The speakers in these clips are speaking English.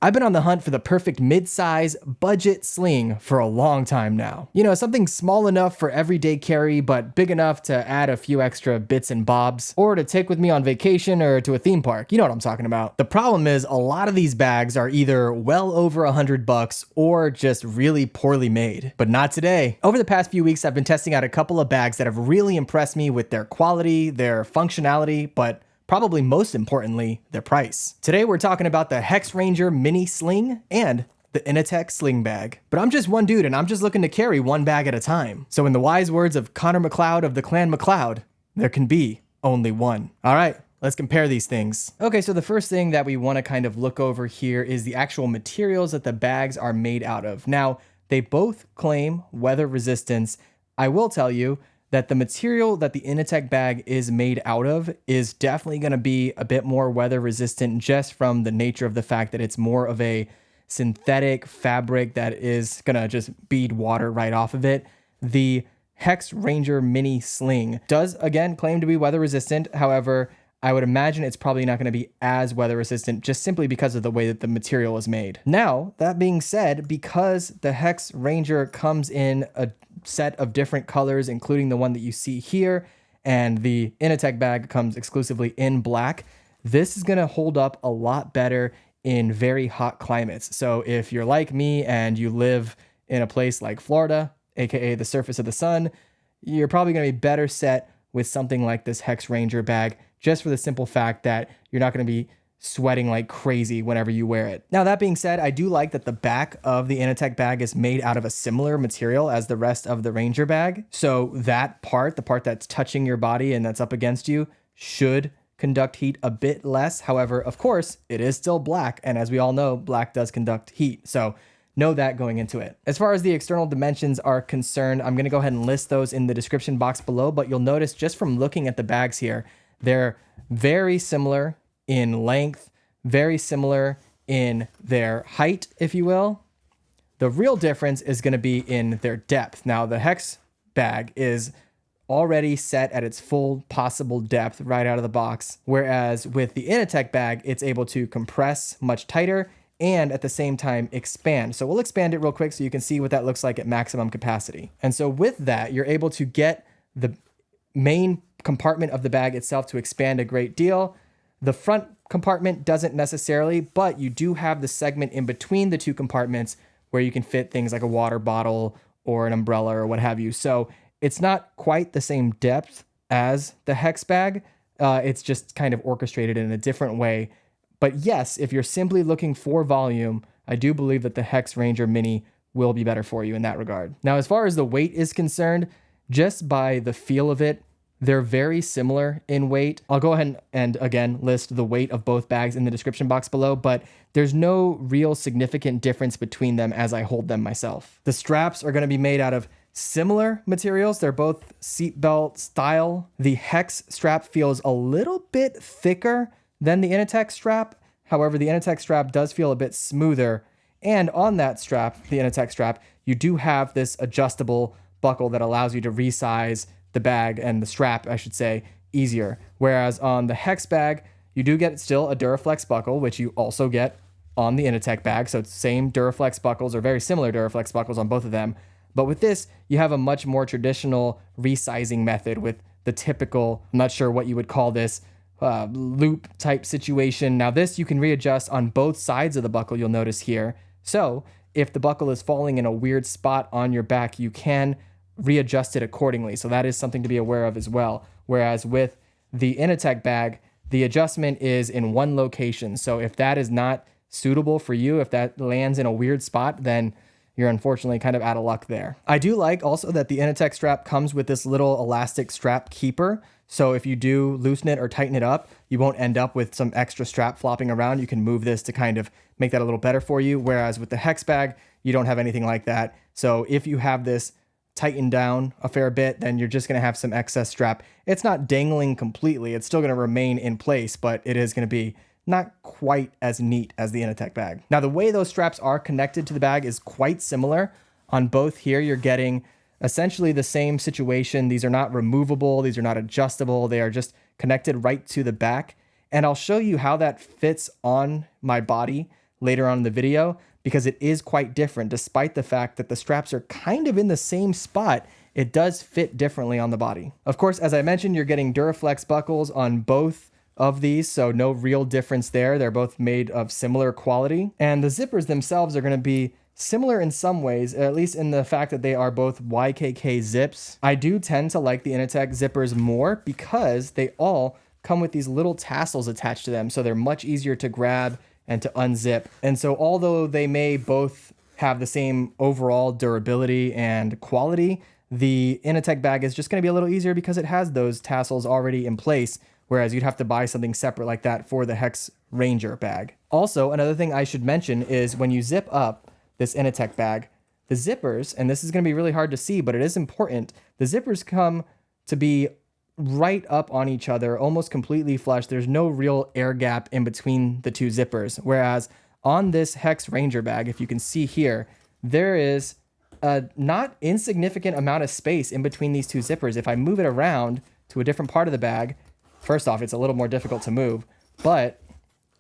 I've been on the hunt for the perfect mid-size budget sling for a long time now. You know, something small enough for everyday carry, but big enough to add a few extra bits and bobs, or to take with me on vacation or to a theme park. You know what I'm talking about. The problem is a lot of these bags are either well over $100 or just really poorly made, but not today. Over the past few weeks, I've been testing out a couple of bags that have really impressed me with their quality, their functionality, but probably most importantly, their price. Today we're talking about the HEX Ranger Mini Sling and the Inateck Sling bag. But I'm just one dude and I'm just looking to carry one bag at a time. So in the wise words of Connor McLeod of the Clan McLeod, there can be only one. All right, let's compare these things. Okay, so the first thing that we want to kind of look over here is the actual materials that the bags are made out of. Now, they both claim weather resistance. I will tell you that the material that the Inateck bag is made out of is definitely going to be a bit more weather resistant just from the nature of the fact that it's more of a synthetic fabric that is going to just bead water right off of it. The HEX Ranger Mini Sling does again claim to be weather resistant. However, I would imagine it's probably not going to be as weather resistant just simply because of the way that the material is made. Now, that being said, because the HEX Ranger comes in a set of different colors, including the one that you see here, and the Inateck bag comes exclusively in black, this is going to hold up a lot better in very hot climates. So if you're like me and you live in a place like Florida, aka the surface of the sun, you're probably going to be better set with something like this HEX Ranger bag, just for the simple fact that you're not going to be sweating like crazy whenever you wear it. Now, that being said, I do like that the back of the Inateck bag is made out of a similar material as the rest of the Ranger bag. So that part, the part that's touching your body and that's up against you, should conduct heat a bit less. However, of course, it is still black. And as we all know, black does conduct heat. So know that going into it. As far as the external dimensions are concerned, I'm going to go ahead and list those in the description box below, but you'll notice just from looking at the bags here, they're very similar in length, very similar in their height, if you will. The real difference is going to be in their depth. Now, the HEX bag is already set at its full possible depth right out of the box, whereas with the Inateck bag, it's able to compress much tighter and at the same time expand. So we'll expand it real quick so you can see what that looks like at maximum capacity. And so with that, you're able to get the main compartment of the bag itself to expand a great deal. The front compartment doesn't necessarily, but you do have the segment in between the two compartments where you can fit things like a water bottle or an umbrella or what have you. So it's not quite the same depth as the HEX bag. It's just kind of orchestrated in a different way. But yes, if you're simply looking for volume, I do believe that the HEX Ranger Mini will be better for you in that regard. Now, as far as the weight is concerned, just by the feel of it, they're very similar in weight. I'll go ahead and again list the weight of both bags in the description box below, but there's no real significant difference between them as I hold them myself. The straps are going to be made out of similar materials. They're both seatbelt style. The HEX strap feels a little bit thicker than the Inateck strap. However, the Inateck strap does feel a bit smoother. And on that strap, the Inateck strap, you do have this adjustable buckle that allows you to resize the bag and the strap, I should say, easier. Whereas on the HEX bag, you do get still a Duraflex buckle, which you also get on the Inateck bag. So it's same Duraflex buckles or very similar Duraflex buckles on both of them. But with this, you have a much more traditional resizing method with the typical, I'm not sure what you would call this, loop type situation. Now this you can readjust on both sides of the buckle, you'll notice here. So if the buckle is falling in a weird spot on your back, you can readjust it accordingly. So that is something to be aware of as well. Whereas with the Inateck bag, the adjustment is in one location. So if that is not suitable for you, if that lands in a weird spot, then you're unfortunately kind of out of luck there. I do like also that the Inateck strap comes with this little elastic strap keeper. So if you do loosen it or tighten it up, you won't end up with some extra strap flopping around. You can move this to kind of make that a little better for you. Whereas with the HEX bag, you don't have anything like that. So if you have this tightened down a fair bit, then you're just going to have some excess strap. It's not dangling completely. It's still going to remain in place, but it is going to be not quite as neat as the Inateck bag. Now, the way those straps are connected to the bag is quite similar. On both here, you're getting essentially the same situation. These are not removable. These are not adjustable. They are just connected right to the back. And I'll show you how that fits on my body. later on in the video, because it is quite different. Despite the fact that the straps are kind of in the same spot, it does fit differently on the body. Of course, as I mentioned, you're getting Duraflex buckles on both of these, so no real difference there. They're both made of similar quality. And the zippers themselves are going to be similar in some ways, at least in the fact that they are both YKK zips. I do tend to like the Inateck zippers more because they all come with these little tassels attached to them, so they're much easier to grab and to unzip. And so although they may both have the same overall durability and quality, the Inateck bag is just going to be a little easier because it has those tassels already in place, whereas you'd have to buy something separate like that for the HEX Ranger bag. Also, another thing I should mention is when you zip up this Inateck bag, the zippers, and this is going to be really hard to see, but it is important, the zippers come to be right up on each other, almost completely flush. There's no real air gap in between the two zippers, whereas on this HEX Ranger bag, if you can see here, there is a not insignificant amount of space in between these two zippers. If I move it around to a different part of the bag, first off, it's a little more difficult to move, but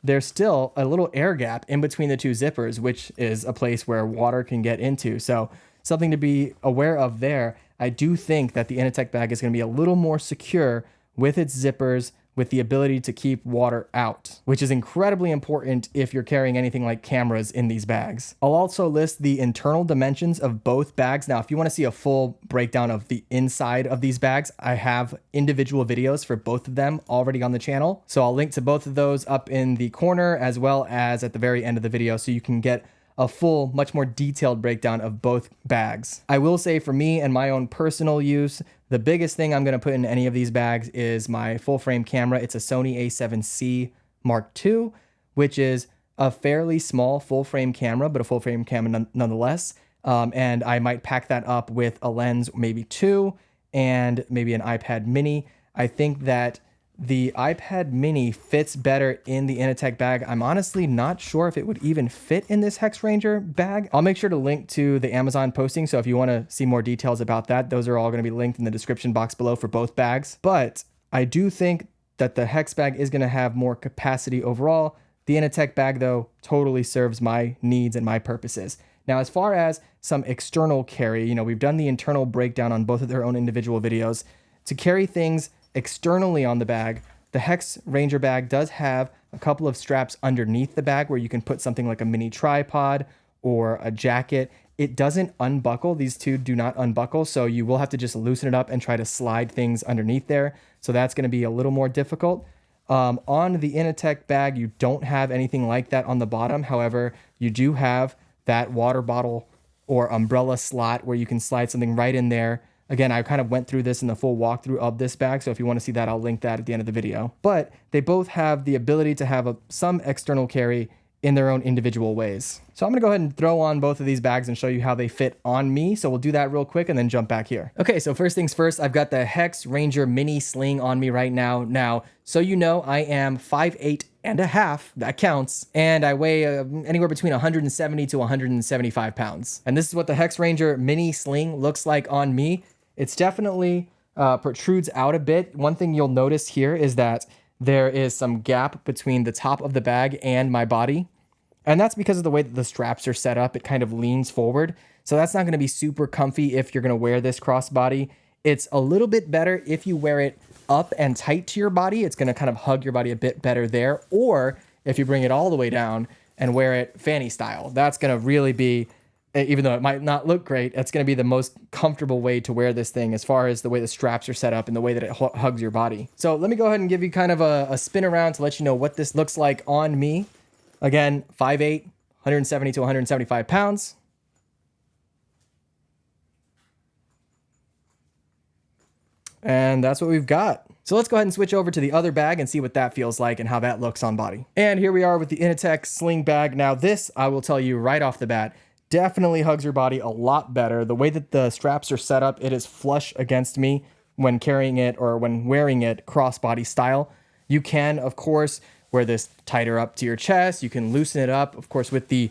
there's still a little air gap in between the two zippers, which is a place where water can get into. So something to be aware of there. I do think that the Inateck bag is going to be a little more secure with its zippers, with the ability to keep water out, which is incredibly important if you're carrying anything like cameras in these bags. I'll also list the internal dimensions of both bags. Now, if you want to see a full breakdown of the inside of these bags, I have individual videos for both of them already on the channel. So I'll link to both of those up in the corner as well as at the very end of the video so you can get a full, much more detailed breakdown of both bags. I will say for me and my own personal use, the biggest thing I'm going to put in any of these bags is my full frame camera. It's a Sony a7C Mark II, which is a fairly small full frame camera, but a full frame camera nonetheless. And I might pack that up with a lens, maybe two, and maybe an iPad mini. I think that the iPad mini fits better in the Inateck bag. I'm honestly not sure if it would even fit in this HEX Ranger bag. I'll make sure to link to the Amazon posting, so if you want to see more details about that, those are all going to be linked in the description box below for both bags. But I do think that the HEX bag is going to have more capacity overall. The Inateck bag, though, totally serves my needs and my purposes. Now, as far as some external carry, we've done the internal breakdown on both of their own individual videos. To carry things externally on the bag, the HEX Ranger bag does have a couple of straps underneath the bag where you can put something like a mini tripod or a jacket. It doesn't unbuckle. These two do not unbuckle, so you will have to just loosen it up and try to slide things underneath there. So that's going to be a little more difficult. On the Inateck bag, you don't have anything like that on the bottom. However, you do have that water bottle or umbrella slot where you can slide something right in there. Again, I kind of went through this in the full walkthrough of this bag, so if you want to see that, I'll link that at the end of the video. But they both have the ability to have some external carry in their own individual ways. So I'm gonna go ahead and throw on both of these bags and show you how they fit on me. So we'll do that real quick and then jump back here. Okay, so first things first, I've got the HEX Ranger Mini Sling on me right now. Now, so you know, I am 5'8" and a half, that counts, and I weigh anywhere between 170 to 175 pounds. And this is what the HEX Ranger Mini Sling looks like on me. It's definitely protrudes out a bit. One thing you'll notice here is that there is some gap between the top of the bag and my body. And that's because of the way that the straps are set up. It kind of leans forward. So that's not going to be super comfy if you're going to wear this crossbody. It's a little bit better if you wear it up and tight to your body. It's going to kind of hug your body a bit better there. Or if you bring it all the way down and wear it fanny style, that's going to really be, even though it might not look great, it's going to be the most comfortable way to wear this thing as far as the way the straps are set up and the way that it hugs your body. So let me go ahead and give you kind of a spin around to let you know what this looks like on me. Again, 5'8", 170 to 175 pounds. And that's what we've got. So let's go ahead and switch over to the other bag and see what that feels like and how that looks on body. And here we are with the Inateck Sling bag. Now this, I will tell you right off the bat, definitely hugs your body a lot better. The way that the straps are set up, it is flush against me when carrying it or when wearing it crossbody style. You can, of course, wear this tighter up to your chest. You can loosen it up, of course, with the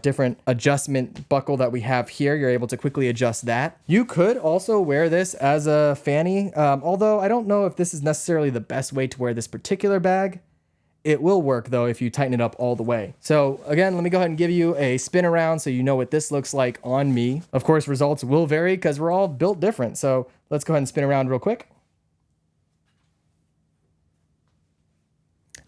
different adjustment buckle that we have here. You're able to quickly adjust that. You could also wear this as a fanny, although I don't know if this is necessarily the best way to wear this particular bag. It will work though if you tighten it up all the way. So again, let me go ahead and give you a spin around so you know what this looks like on me. Of course, results will vary because we're all built different. So let's go ahead and spin around real quick.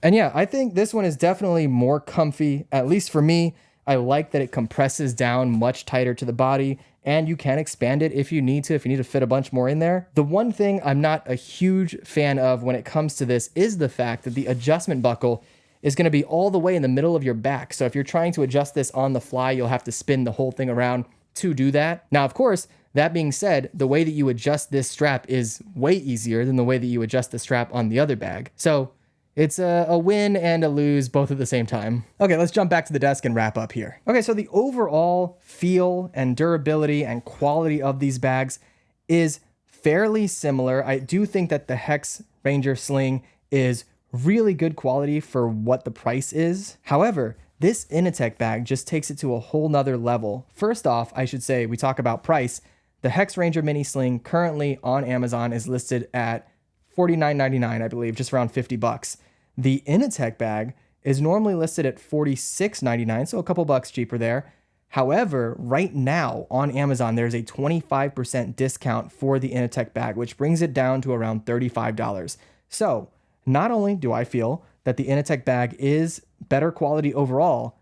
And yeah, I think this one is definitely more comfy, at least for me. I like that it compresses down much tighter to the body, and you can expand it if you need to fit a bunch more in there. The one thing I'm not a huge fan of when it comes to this is the fact that the adjustment buckle is going to be all the way in the middle of your back. So if you're trying to adjust this on the fly, you'll have to spin the whole thing around to do that. Now, of course, that being said, the way that you adjust this strap is way easier than the way that you adjust the strap on the other bag. So it's a win and a lose both at the same time. Okay, let's jump back to the desk and wrap up here. Okay, so the overall feel and durability and quality of these bags is fairly similar. I do think that the HEX Ranger Sling is really good quality for what the price is. However, this Inateck bag just takes it to a whole nother level. First off, I should say, we talk about price. The HEX Ranger Mini Sling currently on Amazon is listed at $49.99, I believe, just around 50 bucks. The Inateck bag is normally listed at $46.99, so a couple bucks cheaper there. However, right now on Amazon, there's a 25% discount for the Inateck bag, which brings it down to around $35. So not only do I feel that the Inateck bag is better quality overall,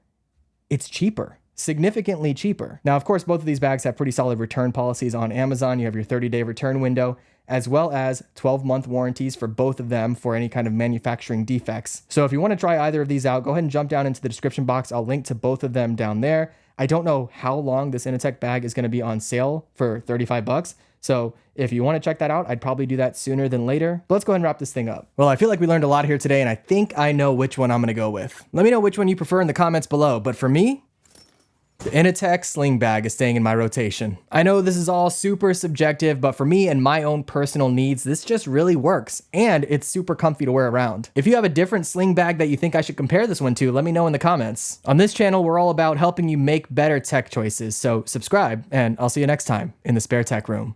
it's cheaper. Significantly cheaper. Now, of course, both of these bags have pretty solid return policies on Amazon. You have your 30-day return window, as well as 12-month warranties for both of them for any kind of manufacturing defects. So if you want to try either of these out, go ahead and jump down into the description box. I'll link to both of them down there. I don't know how long this Inateck bag is going to be on sale for 35 bucks. So if you want to check that out, I'd probably do that sooner than later. But let's go ahead and wrap this thing up. Well, I feel like we learned a lot here today, and I think I know which one I'm going to go with. Let me know which one you prefer in the comments below. But for me, the Inateck Sling bag is staying in my rotation. I know this is all super subjective, but for me and my own personal needs, this just really works, and it's super comfy to wear around. If you have a different sling bag that you think I should compare this one to, let me know in the comments. On this channel, we're all about helping you make better tech choices, so subscribe, and I'll see you next time in the Spare Tech Room.